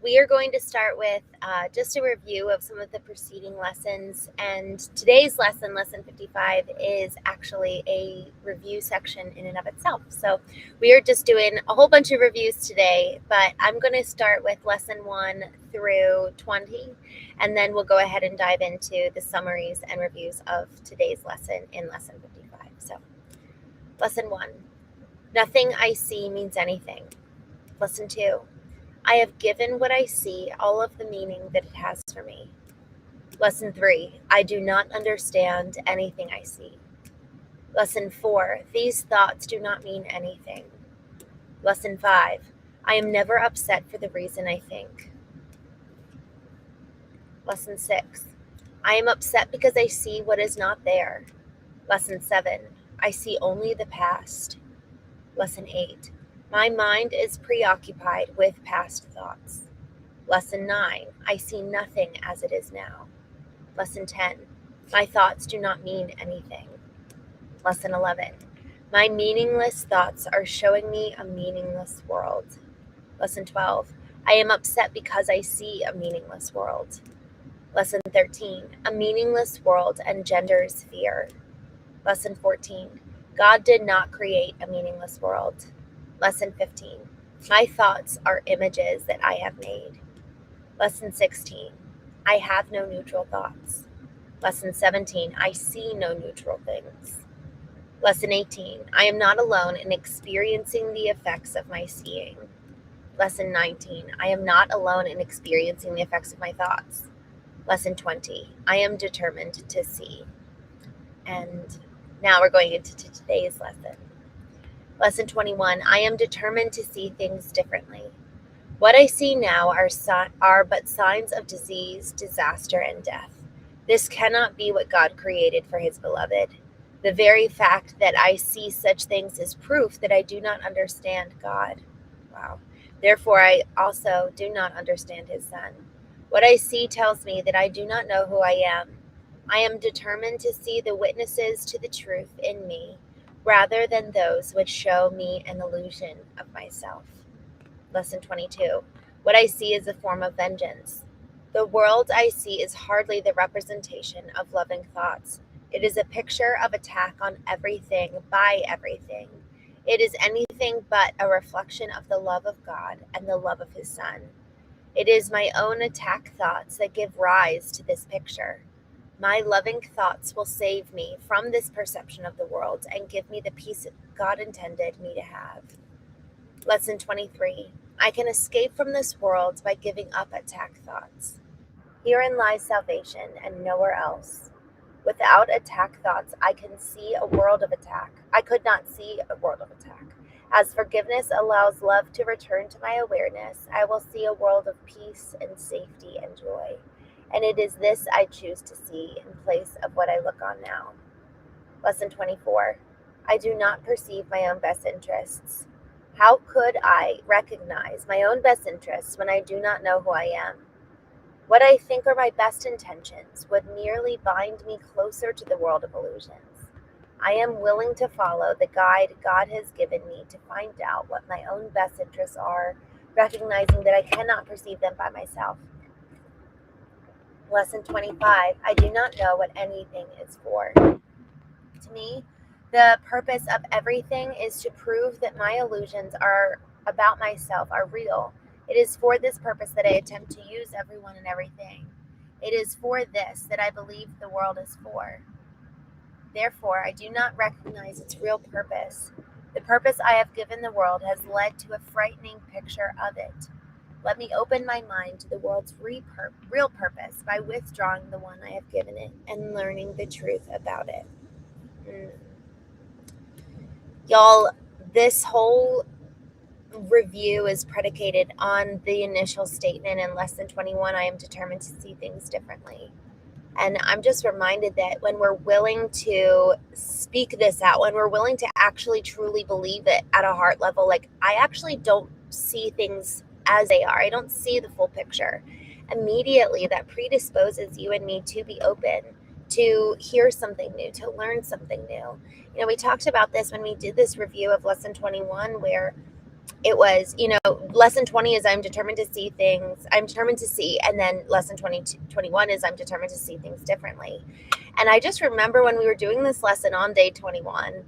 we are going to start with just a review of some of the preceding lessons. And today's lesson, lesson 55, is actually a review section in and of itself. So we are just doing a whole bunch of reviews today, but I'm going to start with lesson 1 through 20, and then we'll go ahead and dive into the summaries and reviews of today's lesson in lesson 55. So lesson 1, nothing I see means anything. Lesson 2, I have given what I see all of the meaning that it has for me. Lesson 3, I do not understand anything I see. Lesson 4, these thoughts do not mean anything. Lesson 5, I am never upset for the reason I think. Lesson 6, I am upset because I see what is not there. Lesson 7, I see only the past. Lesson 8, my mind is preoccupied with past thoughts. Lesson 9, I see nothing as it is now. Lesson 10, my thoughts do not mean anything. Lesson 11, my meaningless thoughts are showing me a meaningless world. Lesson 12, I am upset because I see a meaningless world. Lesson 13, a meaningless world engenders fear. Lesson 14, God did not create a meaningless world. Lesson 15, my thoughts are images that I have made. Lesson 16, I have no neutral thoughts. Lesson 17, I see no neutral things. Lesson 18, I am not alone in experiencing the effects of my seeing. Lesson 19, I am not alone in experiencing the effects of my thoughts. Lesson 20, I am determined to see. And now we're going into today's lesson. Lesson 21, I am determined to see things differently. What I see now are but signs of disease, disaster, and death. This cannot be what God created for his beloved. The very fact that I see such things is proof that I do not understand God. Wow. Therefore, I also do not understand his Son. What I see tells me that I do not know who I am. I am determined to see the witnesses to the truth in me, rather than those which show me an illusion of myself. Lesson 22. What I see is a form of vengeance. The world I see is hardly the representation of loving thoughts. It is a picture of attack on everything by everything. It is anything but a reflection of the love of God and the love of his Son. It is my own attack thoughts that give rise to this picture. My loving thoughts will save me from this perception of the world and give me the peace God intended me to have. Lesson 23. I can escape from this world by giving up attack thoughts. Herein lies salvation and nowhere else. Without attack thoughts, I can see a world of attack. I could not see a world of attack. As forgiveness allows love to return to my awareness, I will see a world of peace and safety and joy. And it is this I choose to see in place of what I look on now. Lesson 24. I do not perceive my own best interests. How could I recognize my own best interests when I do not know who I am? What I think are my best intentions would merely bind me closer to the world of illusions. I am willing to follow the guide God has given me to find out what my own best interests are, recognizing that I cannot perceive them by myself. Lesson 25, I do not know what anything is for. To me, the purpose of everything is to prove that my illusions are about myself are real. It is for this purpose that I attempt to use everyone and everything. It is for this that I believe the world is for. Therefore, I do not recognize its real purpose. The purpose I have given the world has led to a frightening picture of it. Let me open my mind to the world's real purpose by withdrawing the one I have given it and learning the truth about it. Y'all, this whole review is predicated on the initial statement in lesson 21, I am determined to see things differently. And I'm just reminded that when we're willing to speak this out, when we're willing to actually truly believe it at a heart level, like I actually don't see things as they are. I don't see the full picture. Immediately that predisposes you and me to be open, to hear something new, to learn something new. You know, we talked about this when we did this review of lesson 21, where it was, lesson 20 is I'm determined to see things, I'm determined to see, and then lesson 21 is I'm determined to see things differently. And I just remember when we were doing this lesson on day 21,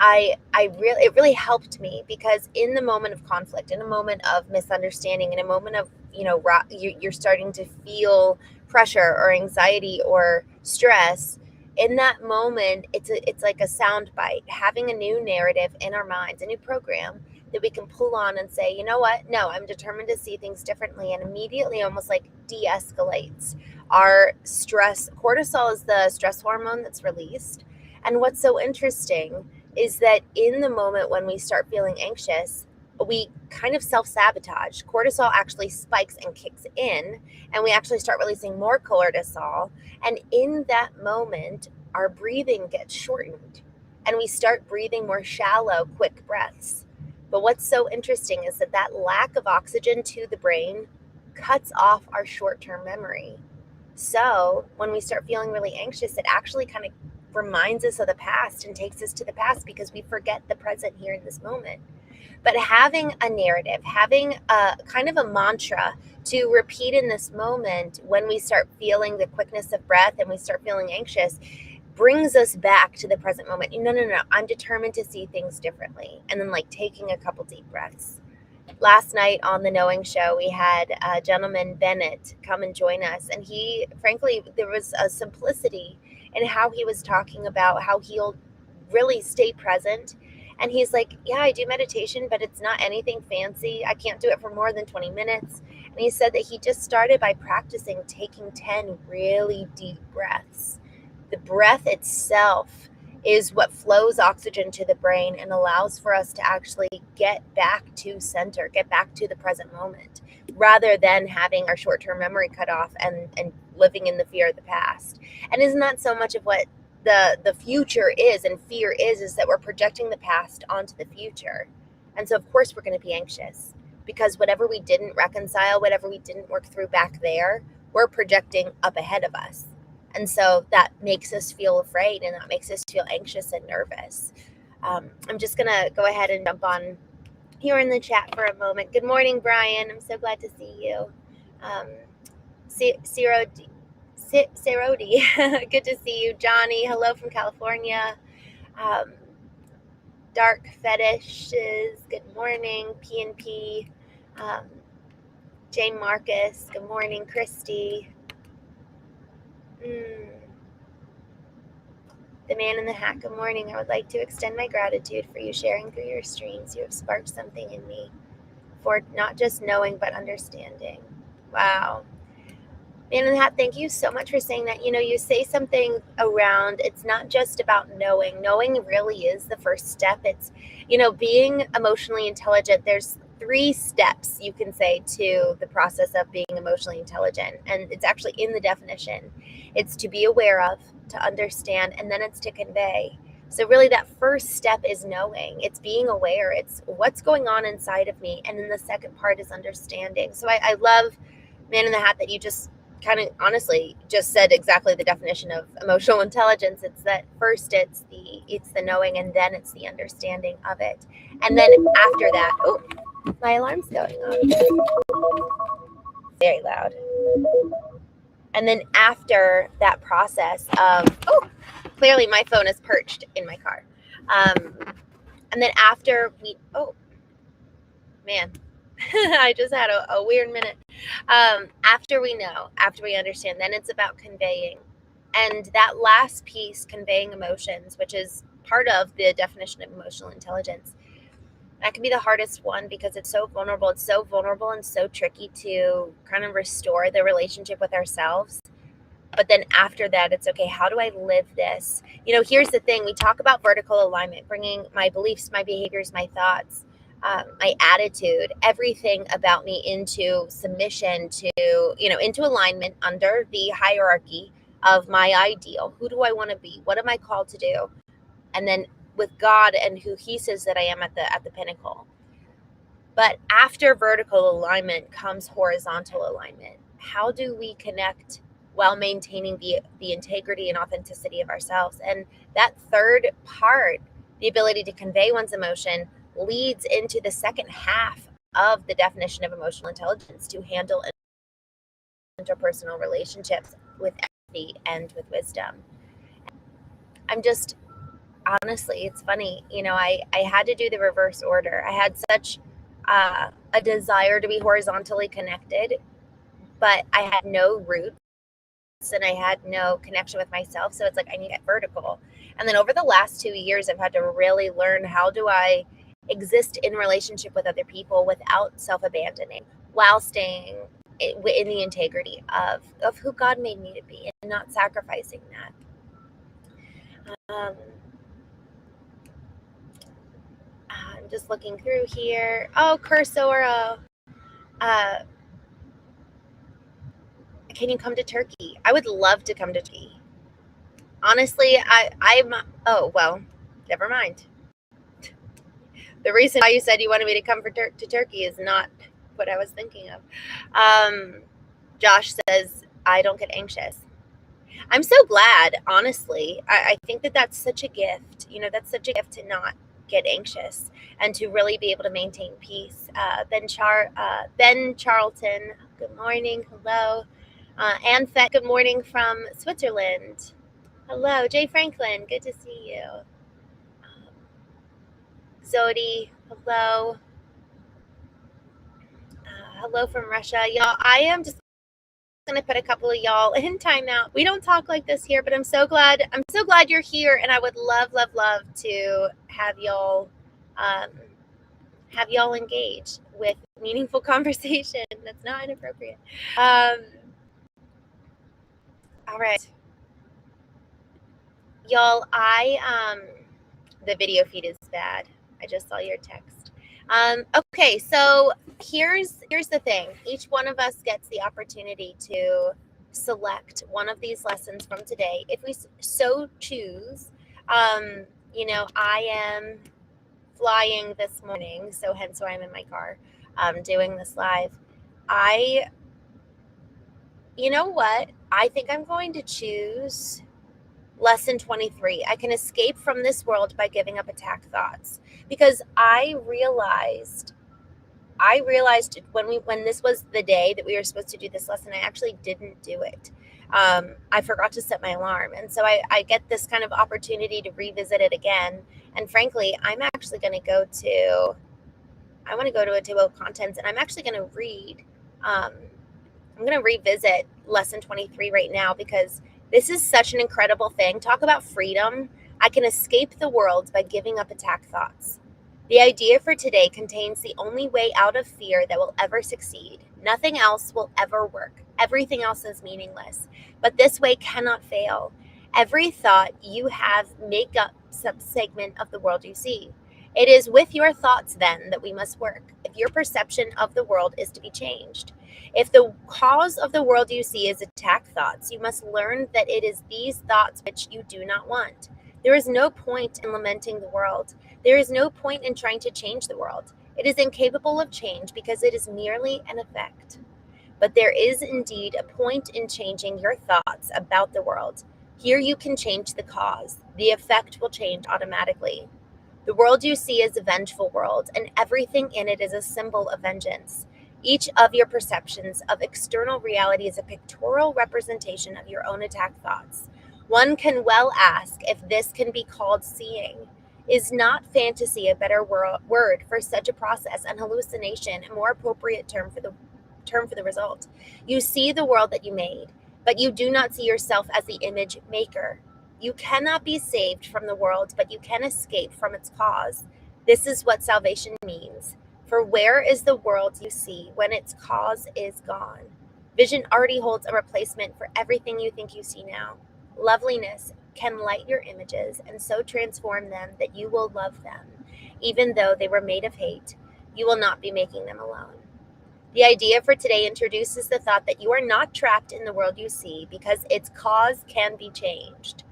it really helped me, because in the moment of conflict, in a moment of misunderstanding, in a moment of, you're starting to feel pressure or anxiety or stress, in that moment, it's like a sound bite, having a new narrative in our minds, a new program that we can pull on and say, you know what? No, I'm determined to see things differently, and immediately almost like de-escalates our stress. Cortisol is the stress hormone that's released. And what's so interesting is that in the moment when we start feeling anxious, we kind of self-sabotage. Cortisol actually spikes and kicks in, and we actually start releasing more cortisol. And in that moment, our breathing gets shortened, and we start breathing more shallow, quick breaths. But what's so interesting is that lack of oxygen to the brain cuts off our short-term memory. So when we start feeling really anxious, it actually kind of reminds us of the past and takes us to the past, because we forget the present here in this moment. But having a narrative, having a kind of a mantra to repeat in this moment when we start feeling the quickness of breath and we start feeling anxious, brings us back to the present moment. No, I'm determined to see things differently. And then taking a couple deep breaths. Last night on the Knowing Show, we had a gentleman, Bennett, come and join us. And he, frankly, there was a simplicity in how he was talking about how he'll really stay present. And he's like, yeah, I do meditation, but it's not anything fancy. I can't do it for more than 20 minutes. And he said that he just started by practicing taking 10 really deep breaths. The breath itself is what flows oxygen to the brain and allows for us to actually get back to center, get back to the present moment, rather than having our short-term memory cut off and living in the fear of the past. And isn't that so much of what the future is, and fear is that we're projecting the past onto the future? And so of course we're going to be anxious, because whatever we didn't reconcile, whatever we didn't work through back there, we're projecting up ahead of us. And so that makes us feel afraid, and that makes us feel anxious and nervous. I'm just going to go ahead and jump on here in the chat for a moment. Good morning, Brian. I'm so glad to see you. Serodi, good to see you. Johnny, hello from California. Dark Fetishes, good morning. P&P. Jane Marcus, good morning. Christy. The Man in the Hat, good morning. I would like to extend my gratitude for you sharing through your streams. You have sparked something in me for not just knowing, but understanding. Wow. Man in the Hat, thank you so much for saying that. You say something around, it's not just about knowing. Knowing really is the first step. It's, being emotionally intelligent. There's 3 steps you can say to the process of being emotionally intelligent. And it's actually in the definition. It's to be aware of, to understand, and then it's to convey. So really that first step is knowing. It's being aware. It's what's going on inside of me. And then the second part is understanding. So I love, Man in the Hat, that you just kind of honestly just said exactly the definition of emotional intelligence. It's that first it's the knowing, and then it's the understanding of it. And then after that, oh, my alarm's going off. Very loud. And then after that process of, clearly my phone is perched in my car. And then after I just had a weird minute. After we know, after we understand, then it's about conveying. And that last piece, conveying emotions, which is part of the definition of emotional intelligence, that can be the hardest one, because it's so vulnerable. It's so vulnerable and so tricky to kind of restore the relationship with ourselves. But then after that, it's okay, how do I live this? Here's the thing. We talk about vertical alignment, bringing my beliefs, my behaviors, my thoughts, my attitude, everything about me into submission to, into alignment under the hierarchy of my ideal. Who do I want to be? What am I called to do? And then with God and who he says that I am at the pinnacle. But after vertical alignment comes horizontal alignment. How do we connect while maintaining the integrity and authenticity of ourselves? And that third part, the ability to convey one's emotion, leads into the second half of the definition of emotional intelligence to handle interpersonal relationships with empathy and with wisdom. I'm just, honestly, it's funny. I had to do the reverse order. I had such a desire to be horizontally connected, but I had no roots and I had no connection with myself. So it's like I need to get vertical. And then over the last 2 years, I've had to really learn, how do I exist in relationship with other people without self-abandoning, while staying in the integrity of who God made me to be and not sacrificing that. I'm just looking through here. Oh, Cursora. Can you come to Turkey? I would love to come to Turkey. Honestly, oh, well, never mind. The reason why you said you wanted me to come to Turkey is not what I was thinking of. Josh says, I don't get anxious. I'm so glad, honestly. I think that that's such a gift. That's such a gift to not get anxious and to really be able to maintain peace. Ben Charlton, good morning. Hello. Anne Fett, good morning from Switzerland. Hello. Jay Franklin, good to see you. Zodi, hello. Hello from Russia. Y'all, I am just going to put a couple of y'all in timeout. We don't talk like this here, but I'm so glad you're here, and I would love to have y'all engage with meaningful conversation that's not inappropriate. All right. Y'all, the video feed is bad. I just saw your text. Okay, so here's the thing. Each one of us gets the opportunity to select one of these lessons from today, if we so choose. I am flying this morning, so hence why I'm in my car doing this live. You know what? I think I'm going to choose lesson 23. I can escape from this world by giving up attack thoughts, because I realized when this was the day that we were supposed to do this lesson, I actually didn't do it. I forgot to set my alarm, and so I get this kind of opportunity to revisit it again. And frankly, I'm actually going to go to a table of contents, and I'm actually going to read. I'm going to revisit lesson 23 right now, because this is such an incredible thing. Talk about freedom. I can escape the world by giving up attack thoughts. The idea for today contains the only way out of fear that will ever succeed. Nothing else will ever work. Everything else is meaningless. But this way cannot fail. Every thought you have make up some segment of the world you see. It is with your thoughts, then, that we must work, if your perception of the world is to be changed. If the cause of the world you see is attack thoughts, you must learn that it is these thoughts which you do not want. There is no point in lamenting the world. There is no point in trying to change the world. It is incapable of change because it is merely an effect. But there is indeed a point in changing your thoughts about the world. Here you can change the cause. The effect will change automatically. The world you see is a vengeful world, and everything in it is a symbol of vengeance. Each of your perceptions of external reality is a pictorial representation of your own attack thoughts. One can well ask if this can be called seeing. Is not fantasy a better word for such a process, and hallucination a more appropriate term for the result? You see the world that you made, but you do not see yourself as the image maker. You cannot be saved from the world, but you can escape from its cause. This is what salvation means. For where is the world you see when its cause is gone? Vision already holds a replacement for everything you think you see now. Loveliness can light your images and so transform them that you will love them. Even though they were made of hate, you will not be making them alone. The idea for today introduces the thought that you are not trapped in the world you see because its cause can be changed.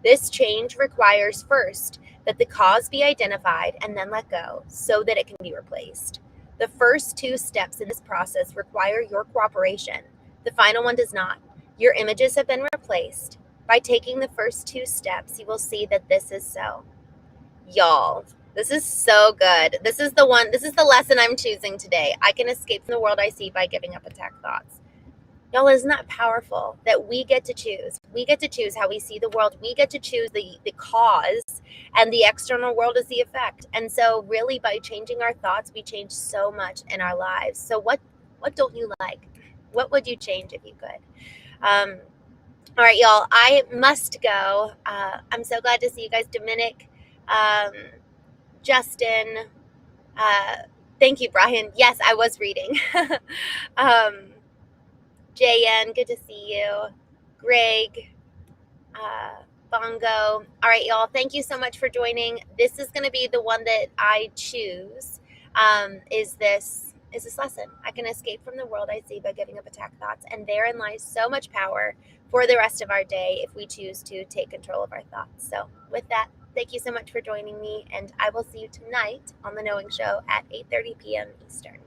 This change requires first that the cause be identified and then let go so that it can be replaced. The first two steps in this process require your cooperation. The final one does not. Your images have been replaced. By taking the first two steps, you will see that this is so. Y'all, This is so good. This is the lesson I'm choosing today. I can escape from the world I see by giving up attack thoughts. Y'all, isn't that powerful that we get to choose? We get to choose how we see the world. We get to choose the cause, and the external world is the effect. And so really by changing our thoughts, we change so much in our lives. So what don't you like? What would you change if you could? All right, y'all, I must go. I'm so glad to see you guys. Dominic, Justin, thank you, Brian. Yes, I was reading. JN, good to see you. Greg, Bongo. All right, y'all, thank you so much for joining. This is going to be the one that I choose. Is this lesson. I can escape from the world I see by giving up attack thoughts. And therein lies so much power for the rest of our day if we choose to take control of our thoughts. So with that, thank you so much for joining me, and I will see you tonight on The Knowing Show at 8:30 p.m. Eastern.